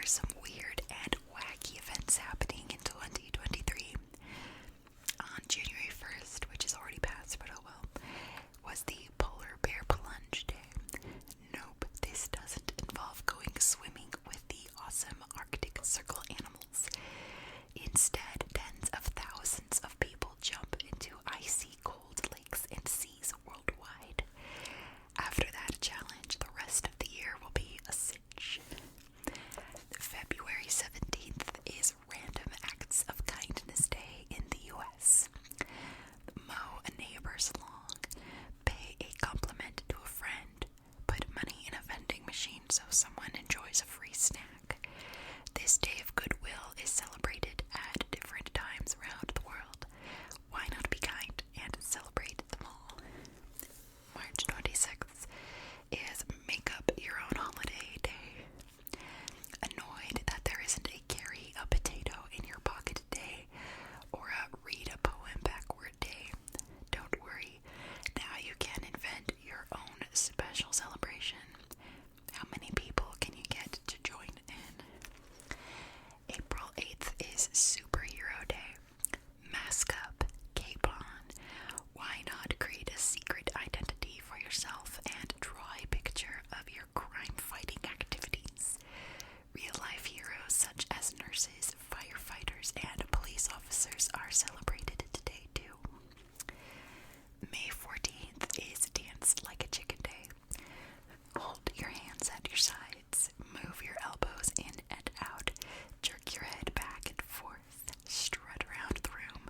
are some weird and wacky events happening in 2023. On January 1st, which is already passed, but oh well, was the Polar Bear Plunge Day. Nope, this doesn't involve going swimming with the awesome Arctic Circle animals. Instead, tens of thousands of people jump into icy cold lakes and seas worldwide. After that challenge, the rest of the year will be a cinch. February 17th is Random Acts of Kindness Day in the US. Mow a neighbor's lawn. Pay a compliment to a friend. Put money in a vending machine so someone enjoys a free snack. This day of goodwill is celebrated at different times around the world. Why not be kind and celebrate them all? March 26th is Make Up Your Own Holiday Day. Annoyed that there isn't a carry a potato in your pocket day or a read a poem backward day? Don't worry, now you can invent your own special celebration. How many people can you get to join in? April 8th is Superhero Day. Mask up, cape on. Why not create a secret identity for yourself and draw a picture of your crime-fighting activities? Real-life heroes such as nurses, firefighters, and police officers are celebrated today too. May 14th is Dance Like a Chicken Day. Hold your hands at your sides, move your elbows in and out, jerk your head back and forth, strut around the room.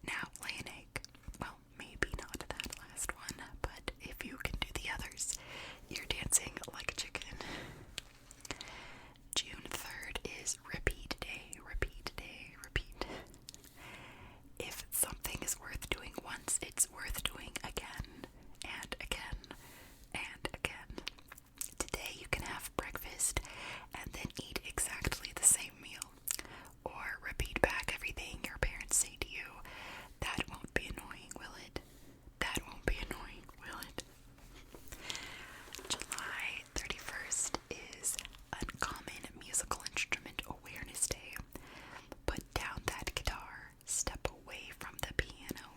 Now lay an egg. Well, maybe not that last one, but if you can do the others, you're dancing like a chicken. June 3rd is Repeat Day, Repeat Day, Repeat. If something is worth doing once, it's worth doing again, and again, and again. Today you can have breakfast and then eat exactly the same meal, or repeat back everything your parents say to you. That won't be annoying, will it? That won't be annoying, will it? July 31st is Uncommon Musical Instrument Awareness Day. Put down that guitar, step away from the piano.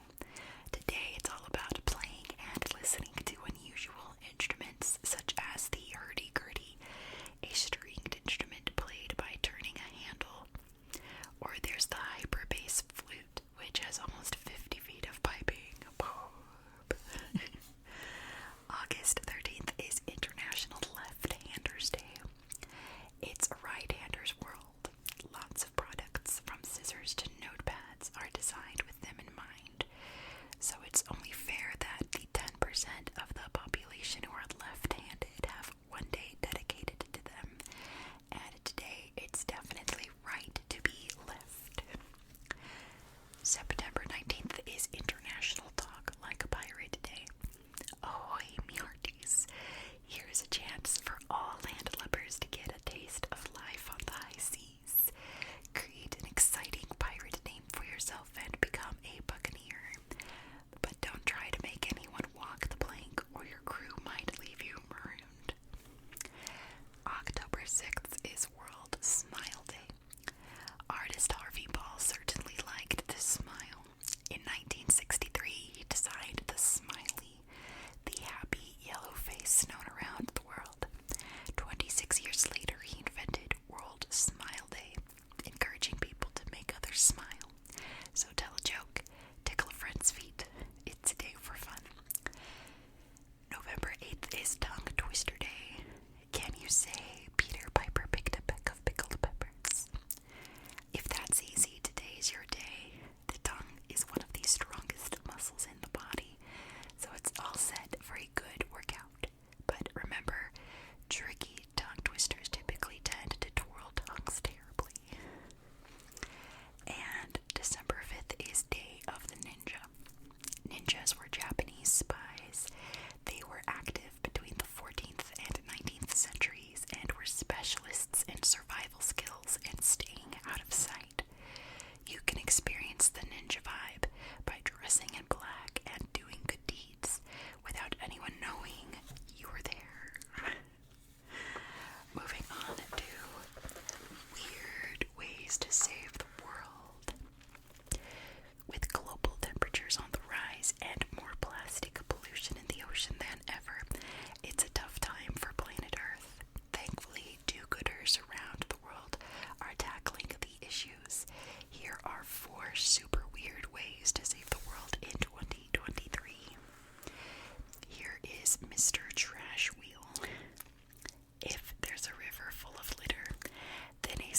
Today it's all about playing and listening to unusual instruments such as the hurdy-gurdy, a stringed instrument played by turning a handle. Or there's the hyper-bass flute, which has almost 50 feet of piping. August 13th is International Left-Handers Day. It's a right-hander's world. Lots of products, from scissors to notepads, are designed with them in mind. So it's only fair that the 10% of the population who are left-handed have one day dedicated to them. And today, it's definitely right to be left. September 19th is International Talk Like a Pirate Day. Ahoy, me hearties. Here's a chance for all landlubbers to get a taste of life on the high seas. Create an exciting pirate name for yourself and become a buccaneer. But don't try to make anyone walk the plank or your crew might leave you marooned. October 6th is World Smile Day. Artist Harvey Ball certainly liked to smile. In 1963, he designed the Smiley, the happy yellow face known around the world. 26 years later, he invented World Smile Day, encouraging people to make others smile. So tell a joke, tickle a friend's feet. It's a day for fun. November 8th is Tongue Twister Day. Can you say Peter Piper picked a peck of pickled peppers? If that's easy, today's your day. The tongue is one of the strongest muscles in the body, so it's all set for a good workout. But remember, tricky tongue twisters typically tend to twirl tongues terribly. And December 5th is Day of the Ninja. Ninjas were Japanese spies. They were active between the 14th and 19th centuries and were specialists in survival skills and staying out of sight. You can experience the ninja vibe by dressing in black and doing good deeds without anyone knowing you were there. Moving on to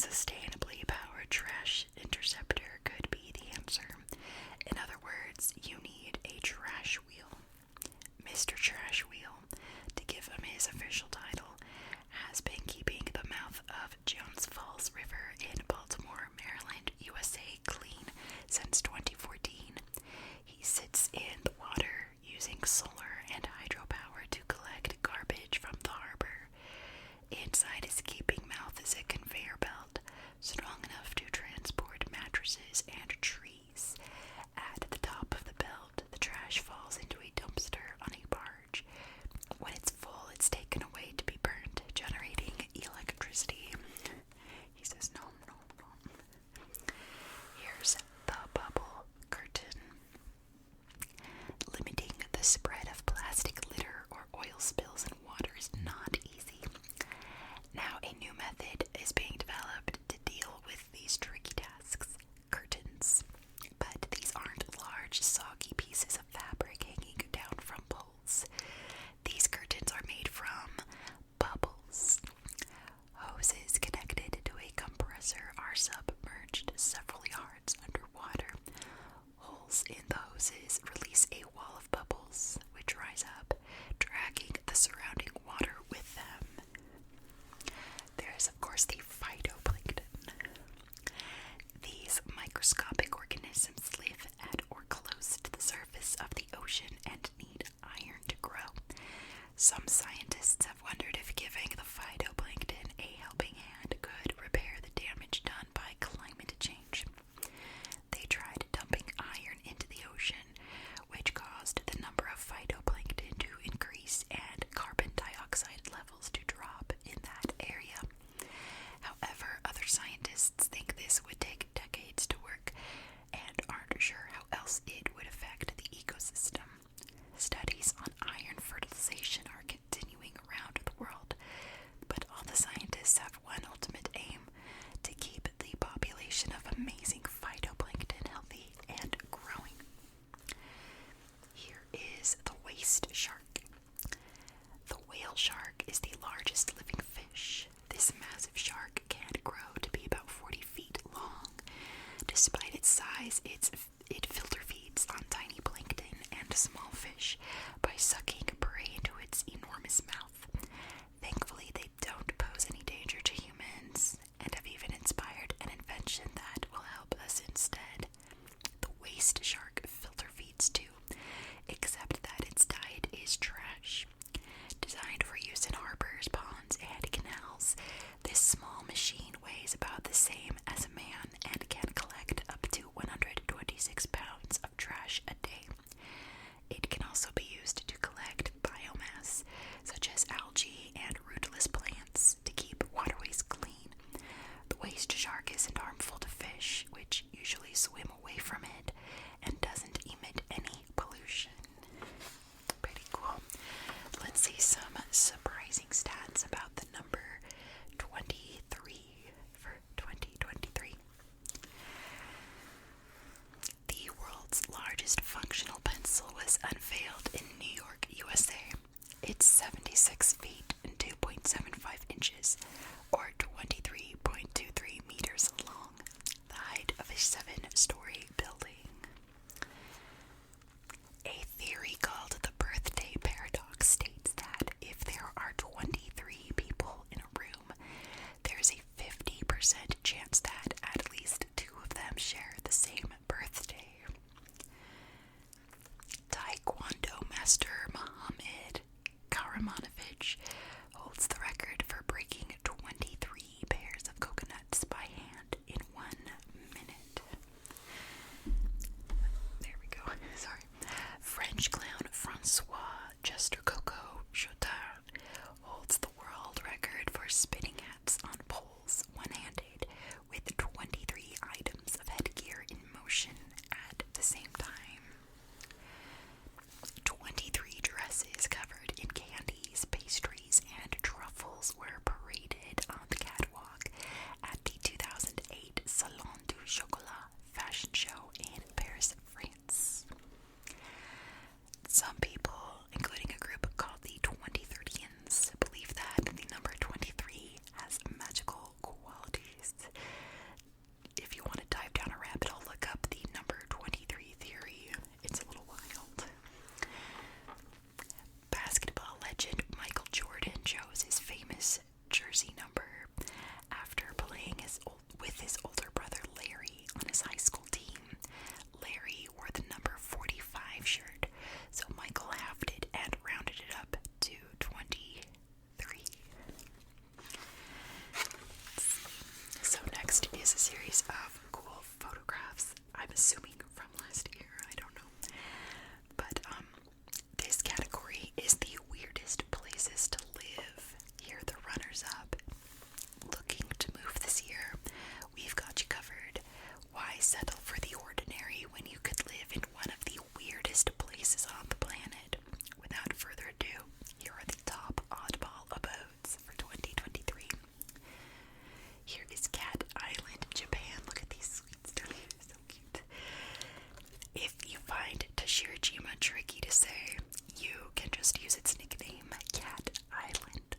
sustainably powered trash interceptor could be the answer. In other words, you need a trash wheel. Mr. Trash Wheel, to give him his official title, has been keeping the mouth of Jones Falls River in Baltimore, Maryland, USA clean since 2014. He sits in the water using solar and hydropower to collect garbage from the harbor. Inside his gaping mouth is a conveyor belt strong enough to transport mattresses and trees. At the top of the belt, the trash falls into a dumpster on a barge. When it's full, it's taken away to be burned, generating electricity. He says, no, no, no. Here's the bubble curtain. Limiting the spread of plastic litter or oil spills in water is not easy. Now, a new method is being developed to deal with these tricky tasks: curtains. But these aren't large, soggy pieces of fabric hanging down from poles. These curtains are made from bubbles. Hoses connected to a compressor are submerged several yards underwater. Holes in the hoses release a wall of bubbles, which rise up, dragging the surrounding water with them. There is, of course, the phytoplankton. These microscopic organisms live at or close to the surface of the ocean and need iron to grow. Some scientists have wondered if giving the phytoplankton a helping hand could repair the damage done by climate change. They tried dumping iron into the ocean, which caused the number of phytoplankton to increase and carbon dioxide levels to drop in that area. However, other scientists think this would take decades to work and aren't sure how else it would affect the ecosystem. Studies on iron fertilization are continuing around the world, but all the scientists have one ultimate aim: to keep the population of amazing phytoplankton healthy and growing. Here is the waist shark. The whale shark is the largest living fish. This massive shark can grow to be about 40 feet long. Despite its size, it filter feeds on tiny plankton and small fish by sucking prey into its enormous mouth. Thankfully, they don't pose any danger to humans, and have even inspired an invention that will help us instead. The waist shark filter feeds too, except that its diet is trash. Designed for use in harbors, ponds, and canals, this is a series of cool photographs, I'm assuming from last year, I don't know. But this category is the weirdest places to live. Here are the runners up. Looking to move this year, we've got you covered. Why settle for the ordinary when you could live in one of the weirdest places on the planet? Without further ado, here are the top oddball abodes for 2023. Here is Cat Island, Japan. Look at these sweet stars, so cute. If you find Tashirajima tricky to say, you can just use its nickname, Cat Island.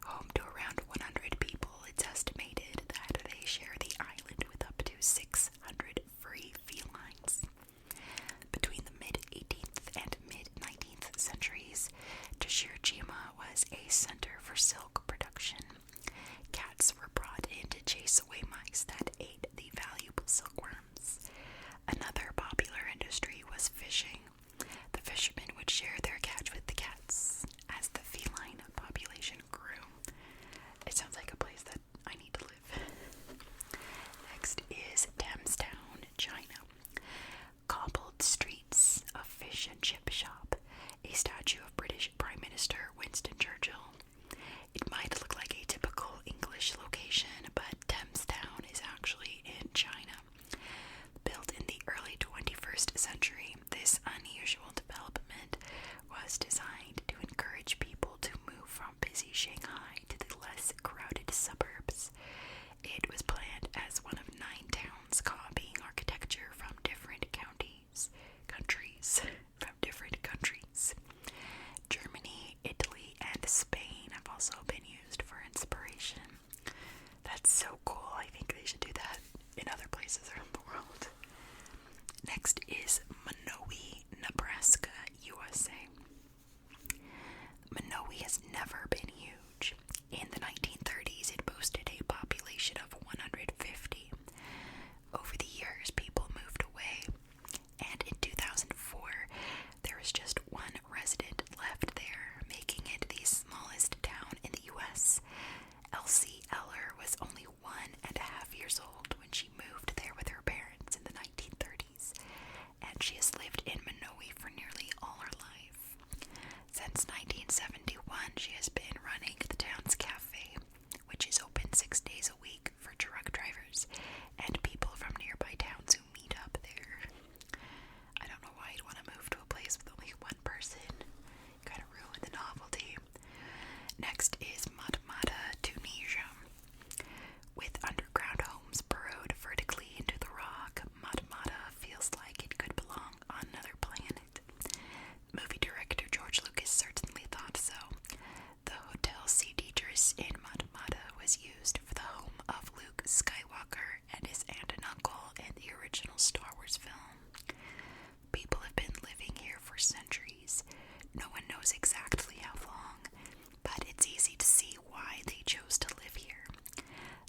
Home to around 100 people, it's estimated that they share the island with up to 600 free felines. Between the mid-18th and mid-19th centuries, Tashirajima was a center for silk production. Cats were brought in to chase away mice that ate the valuable silkworms. Another popular industry was fishing. The fishermen would share their catch with the cats. As the feline population grew, it sounds like a place that I need to live. Next is Thamstown, China. Cobbled streets, a fish and chip shop, a statue of British Prime Minister Winston Churchill. It might look like a typical English location, but Thamstown is actually in China. Built in the early 21st century, this unusual development was designed to encourage people to move from busy Shanghai to the less crowded suburbs. It was planned as one of 9 towns copying architecture from different countries. Germany, Italy, and Spain have also been used for inspiration. That's so cool. I think they should do that in other places around the world. Next is Minowi, Nebraska, USA. Minowi has never been huge. In the 1930s, it boasted a population of 150. Over the years, people moved away, and in 2004, there was just one resident left there, making it the smallest town in the U.S. Elsie Eller was only 1.5 years old when she moved there with her parents in the 1930s, and she has lived in Minowi for nearly all her life. Since 1971, she has been running the town's cafe, which is open 6 days a week for truck drivers and people from nearby towns who meet up there. I don't know why you'd want to move to a place with only one person. Kind of ruin the novelty. Next is Matmata, Tunisia. With underground homes burrowed vertically into the rock, Matmata feels like it could belong on another planet. Movie director George Lucas certainly thought so. The Hotel St. Idris in Matmata was used for the home of Luke Skywalker and his aunt and uncle in the original Star Wars film. People have been living here for centuries. No one knows exactly how long, but it's easy to see why they chose to live here.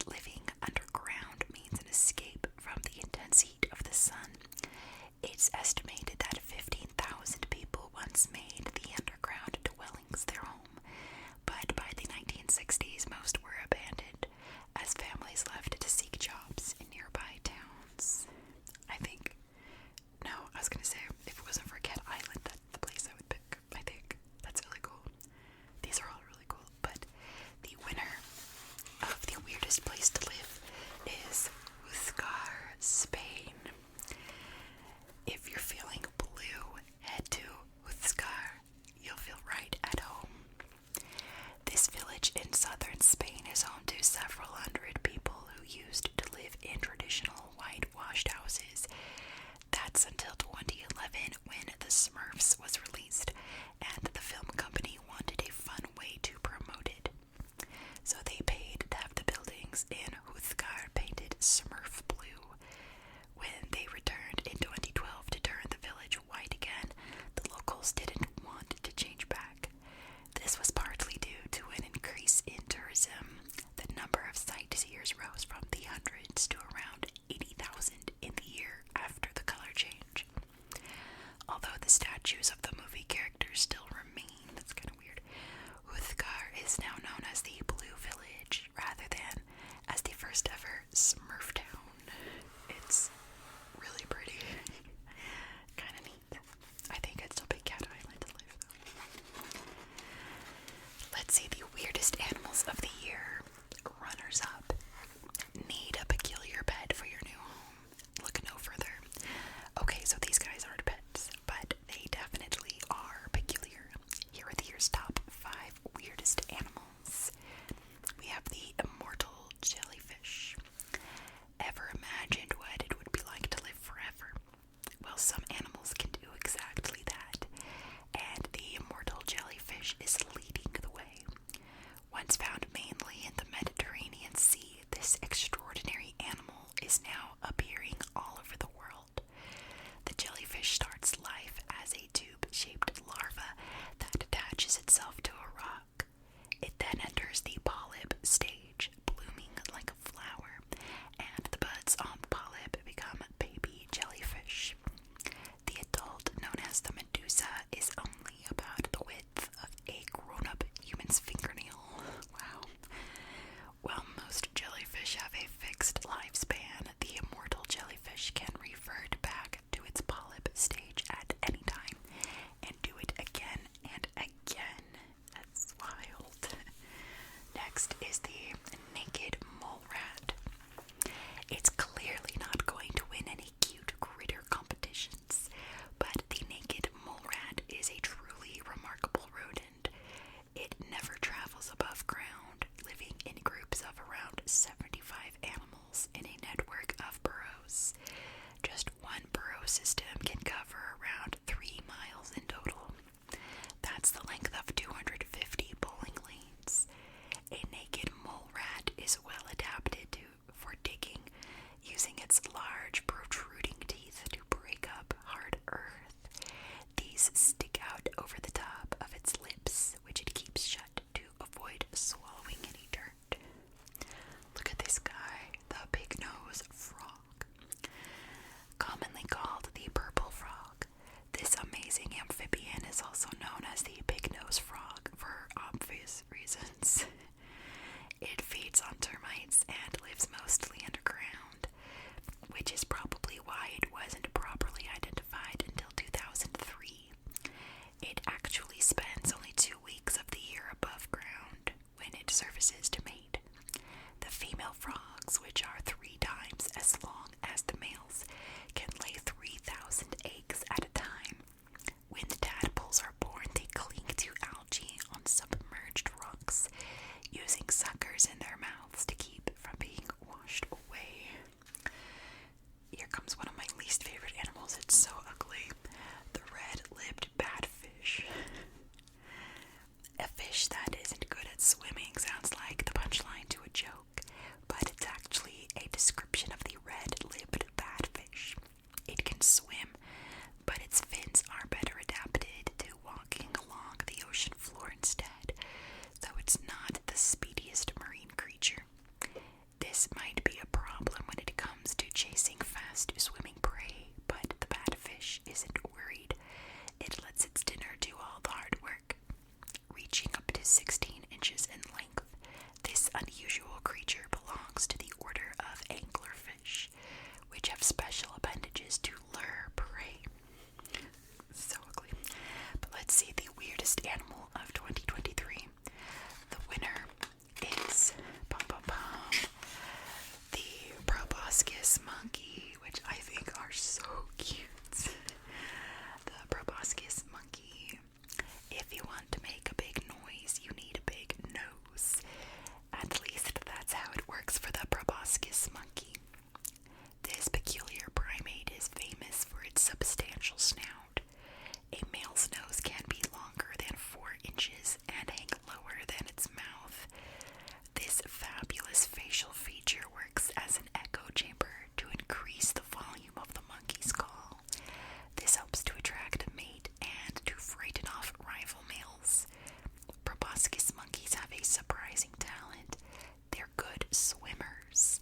Living underground means an escape from the intense heat of the sun. It's estimated that 15,000 people once made the underground dwellings their home, but by the 1960s most were abandoned as families left to seek jobs in nearby towns. I was gonna say, if it wasn't for Cat Island, that's the place I would pick. I think that's really cool. These are all really cool, but the winner of the weirdest place to live is Huascar, Spain. If you're feeling blue, head to Huascar. You'll feel right at home. This village in southern Spain is home to several hundred people who used to live in traditional whitewashed houses. That's until 2011 when The Smurfs was released, and the film company wanted a fun way to promote it. So they paid to have the buildings in Huascar painted Smurf blue. When they returned in 2012 to turn the village white again, the locals didn't want to change back. This was partly due to an increase in tourism. The number of sightseers rose from the hundreds to around 80,000 in the year after the color change. Although the statues of the movie characters still remain, that's kind of weird, Huascar is now known as the Blue Village rather than as the first ever Smurf Town. animals in a network of burrows. Just one burrow system can cover around 3 miles in total. That's the length of 250 bowling lanes. A naked mole rat is well adapted for digging, using its large protruding teeth to break up hard earth. These stick out over the top of its lips, which it keeps shut to avoid swallowing any dirt. Look at this guy, the big-nose frog. Commonly called the purple frog, this amazing amphibian is also known as the big-nose frog for obvious reasons. It feeds on termites and lives mostly underground, which is probably why it wasn't properly identified until 2003. It actually spends only 2 weeks of the year above ground when it surfaces to mate. The female frogs, which are 3 times as long as the males, can lay 3,000 eggs at a time. When the tadpoles are born, they cling to algae on submerged rocks, using suckers in their mouths to keep from being washed away. Here comes one of my least favorite animals. It's so ugly. The red-lipped batfish. A fish that isn't good at swimming sounds like the punchline to a joke, but it's actually a description of the red-lipped batfish. It can swim, but its fins are better adapted to walking along the ocean floor instead, so it's not the speediest marine creature. This might be a problem when it comes to chasing fast-swimming prey, but the batfish isn't worried. It lets its dinner do all the hard work. Reaching up to 16 inches in length, this unusual creature belongs to the order of anglerfish, which have special appendages to lure prey. So ugly. But let's see the weirdest animal of 2023. The winner is the proboscis monkey, which I think are so cute. The proboscis monkey. If you want to make a big noise, you need a big nose. At least that's how it works for the proboscis monkey. This peculiar primate is famous for its substantial snout. A male's nose can be longer than 4 inches and hang lower than its mouth. This fabulous facial feature works as an echo chamber to increase the volume of the monkey's call. This helps to attract a mate and to frighten off rival males. Proboscis monkeys have a surprising talent. They're good swimmers.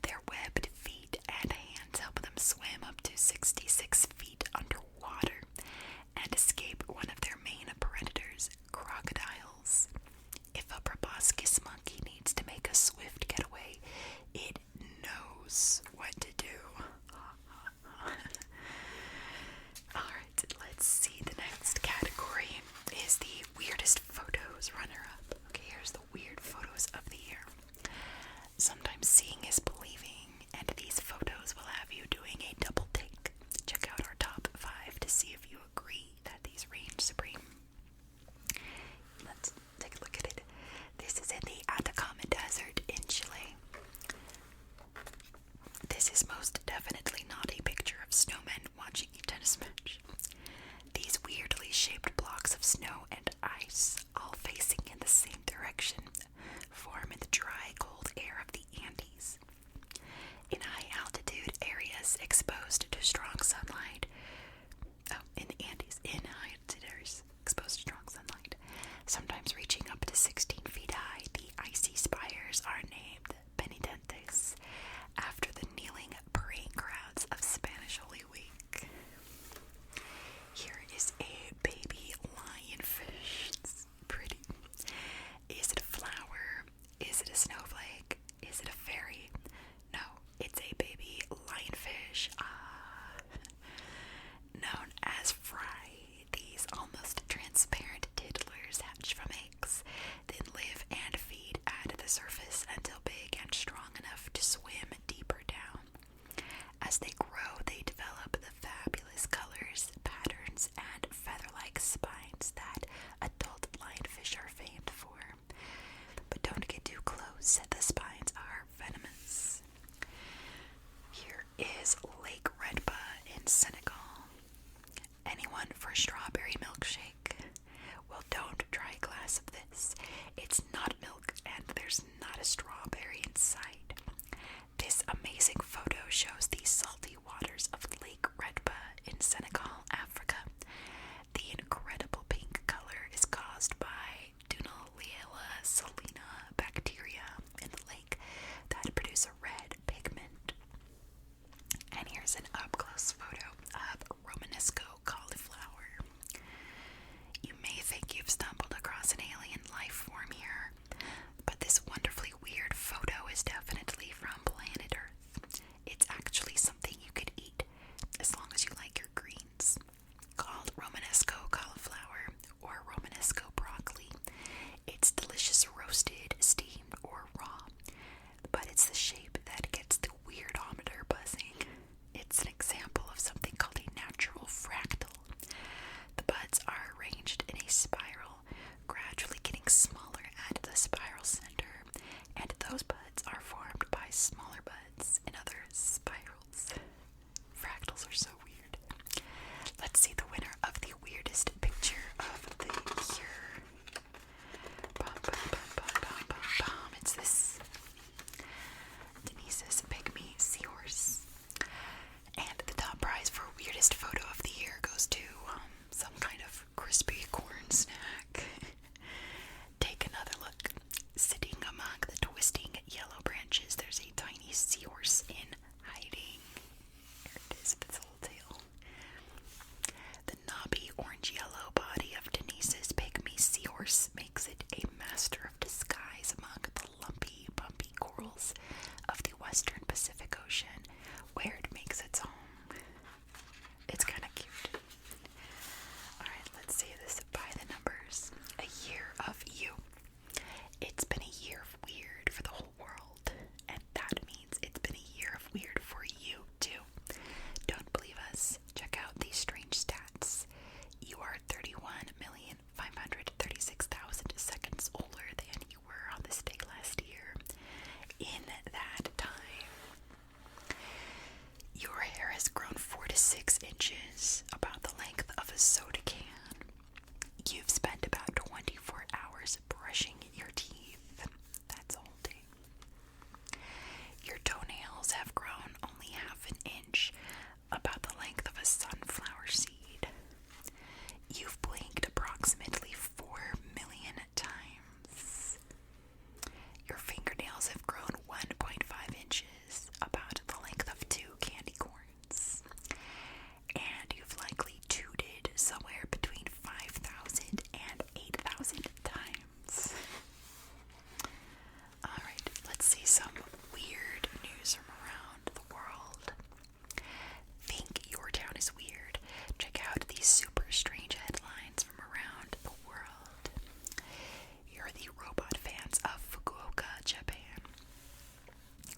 Their webbed feet and hands help them swim up to 66 feet underwater and escape one of their main predators, crocodiles. If a proboscis monkey needs to make a swift getaway, it knows what to do. Alright, let's see. The next category is the weirdest photos runner-up. Okay, here's the weird photos of the year. Sometimes seeing is believing, and these photos will have you doing a double take. Check out our top 5 to see if you agree that these reign supreme. Let's take a look at it. This is in the Atacama Desert in Chile. This is most definitely not a picture of snowmen watching a tennis match. These weirdly shaped blocks of snow and ice, all facing in the same direction, form in the dry, cold air of the Andes. In high-altitude areas exposed to strong sunlight, sometimes reaching up to 16 feet high, the icy spires are named penitentes, after the kneeling, praying is Lake Redba in Senegal. Anyone for a strawberry milkshake? Well, don't try a glass of this. It's not milk, and there's not a strawberry inside. This amazing photo shows the salty waters of Lake Redba in Senegal, Africa. The incredible pink color is caused by Dunaliella salina bacteria in the lake that produce a red pigment. And here's an up-close photo of Romanesco cauliflower. You may think you've stumbled across an alien life form here, but this wonderfully weird photo is definitely from planet Earth. It's actually something you could eat, as long as you like your greens. Called Romanesco cauliflower, or Romanesco broccoli. It's delicious roasted, steamed, or raw, but it's the shape that gets the weirdometer buzzing. It's an example of something called a natural fractal. The buds are arranged in a spiral, gradually getting smaller at the spiral center, and those buds are formed by smaller buds in other spirals. Fractals are so weird. Let's see the winner of the weirdest picture of the year. It's this Denise's Pygmy Seahorse. And the top prize for weirdest photo of the year goes to some kind of crispy corn snack. Take another look. Sitting among the twisting yellow branches, there's a tiny seahorse in hiding. Here it is with its little tail. The knobby orange-yellow body of Denise's Pygmy Seahorse makes it a master of disguise among the lumpy, bumpy corals of the western Pacific Ocean, where it makes its home. It's kind of cute. Alright, let's see this by the numbers. A year of you. It's been a year of weird for the whole world, and that means it's been a year of weird for you too. Don't believe us? Check out these strange stats. You are 31,536,000 seconds older than you were on this day last year. In that time, your hair has grown 4 to 6 inches, about the length of a soda can. You've spent about 24 hours brushing your teeth. That's oldie. Your toenails have grown only half an inch, about the length of a sunflower seed. You've blinked approximately 4 million times. Your fingernails have grown 1.5 inches, about the length of 2 candy corns. And you've likely tooted somewhere between 5,000 and 8,000 times. Alright, let's see some weird news from around the world. Think your town is weird? Check out these super strange headlines from around the world. Here are the robot fans of Fukuoka, Japan.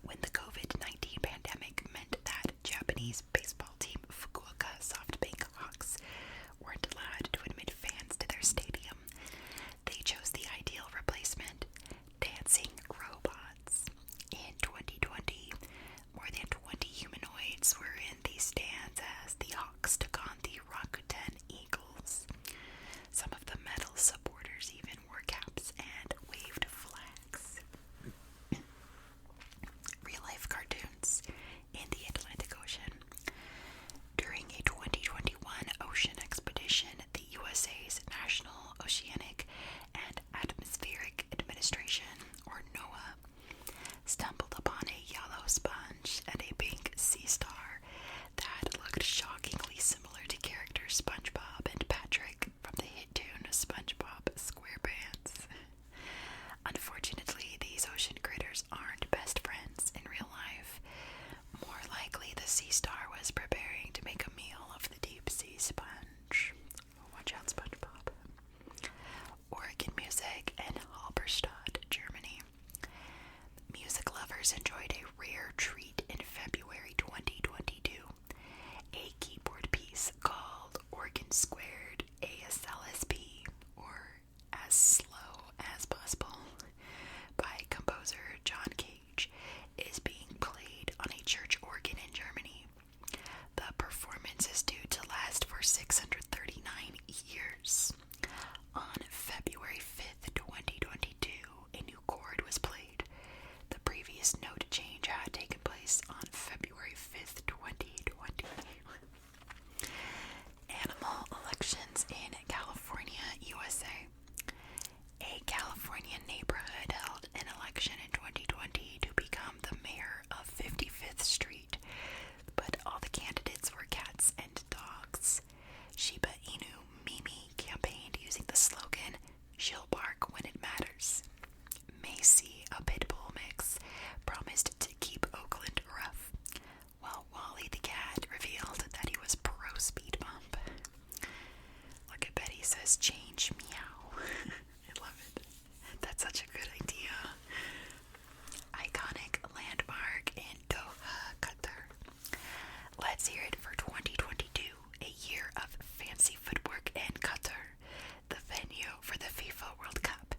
When the COVID-19 pandemic meant that Japanese baseball team Fukuoka SoftBank Hawks weren't allowed to admit fans to their stadium, they chose the ideal replacement: dancing robots. In 2020, more than 20 humanoids were in the stands as the Hawks took on the Rakuten Eagles. Some of the metal supporters even wore caps and waved flags. Real-life cartoons in the Atlantic Ocean. During a 2021 ocean expedition, the USA's National Oceanic and Atmospheric Administration, or NOAA, stumbled upon a yellow sponge and a pink sea star that looked shockingly similar to characters SpongeBob and Patrick from the hit tune SpongeBob SquarePants. Unfortunately, these ocean critters aren't best friends in real life. More likely, the sea star was preparing to make a meal of the deep-sea sponge. Watch out, SpongeBob. Organ music in Halberstadt, Germany. Music lovers enjoyed a rare treat in February 2022. A keyboard piece called Organ Squared ASLSP, or As Slow as Possible, by composer John Cage, is being played on a church organ in Germany. Let's hear it for 2022, a year of fancy footwork in Qatar, the venue for the FIFA World Cup.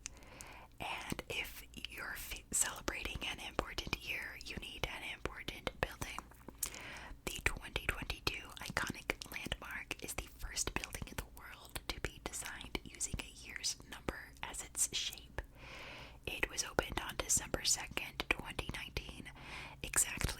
And if you're celebrating an important year, you need an important building. The 2022 iconic landmark is the first building in the world to be designed using a year's number as its shape. It was opened on December 2nd, 2019, exactly